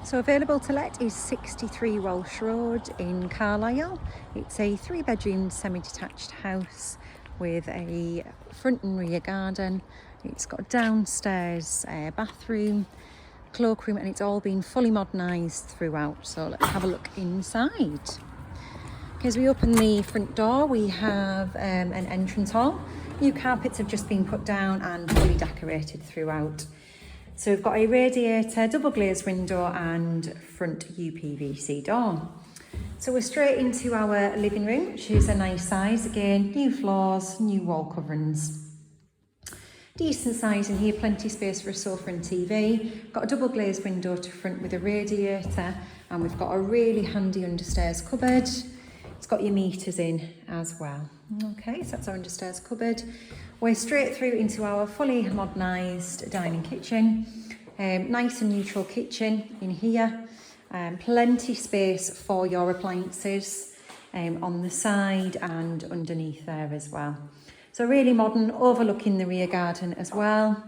So available to let is 63 Welsh Road in Carlisle. It's a 3-bedroom semi-detached house with a front and rear garden. It's got a downstairs bathroom, cloakroom, and it's all been fully modernised throughout. So let's have a look inside. As we open the front door, we have an entrance hall. New carpets have just been put down and fully decorated throughout. So we've got a radiator, double glazed window and front UPVC door. So we're straight into our living room, which is a nice size. Again, new floors, new wall coverings. Decent size in here, plenty space for a sofa and TV. Got a double glazed window to front with a radiator, and we've got a really handy understairs cupboard. It's got your meters in as well. Okay, so that's our understairs cupboard. We're straight through into our fully modernised dining kitchen. Nice and neutral kitchen in here. Plenty space for your appliances on the side and underneath there as well. So really modern, overlooking the rear garden as well.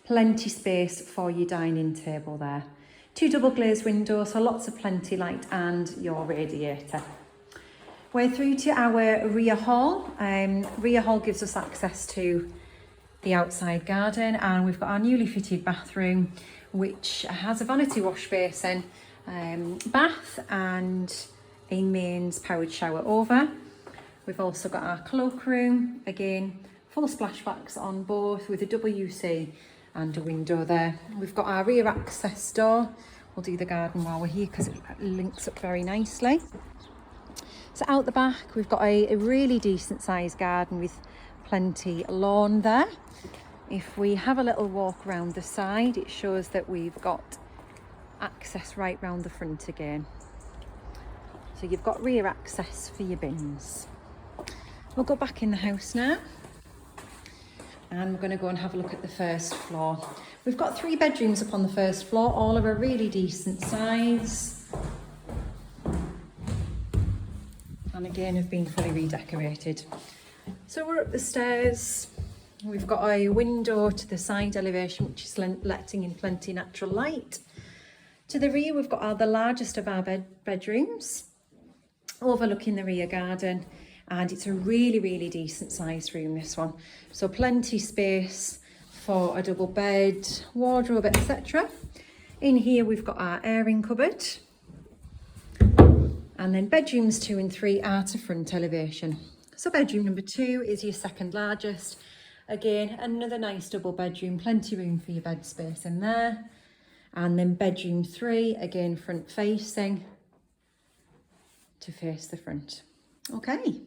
Plenty space for your dining table there. 2 double glazed windows, so lots of plenty light, and your radiator. We're through to our rear hall. Rear hall gives us access to the outside garden, and we've got our newly fitted bathroom, which has a vanity wash basin, bath and a mains powered shower over. We've also got our cloakroom, again, full splashbacks on both with a WC and a window there. We've got our rear access door. We'll do the garden while we're here because it links up very nicely. So out the back, we've got a really decent sized garden with plenty lawn there. If we have a little walk around the side, it shows that we've got access right round the front again. So you've got rear access for your bins. We'll go back in the house now, and we're going to go and have a look at the first floor. We've got 3 bedrooms up on the first floor, all of a really decent size. And again, have been fully redecorated. So we're up the stairs. We've got a window to the side elevation, which is letting in plenty natural light. To the rear, we've got the largest of our bedrooms, overlooking the rear garden. And it's a really, really decent sized room, this one. So plenty space for a double bed, wardrobe, etc. In here, we've got our airing cupboard. And then bedrooms 2 and 3 are to front elevation. So bedroom number 2 is your second largest. Again, another nice double bedroom, plenty room for your bed space in there. And then bedroom 3, again, front facing to face the front. Okay.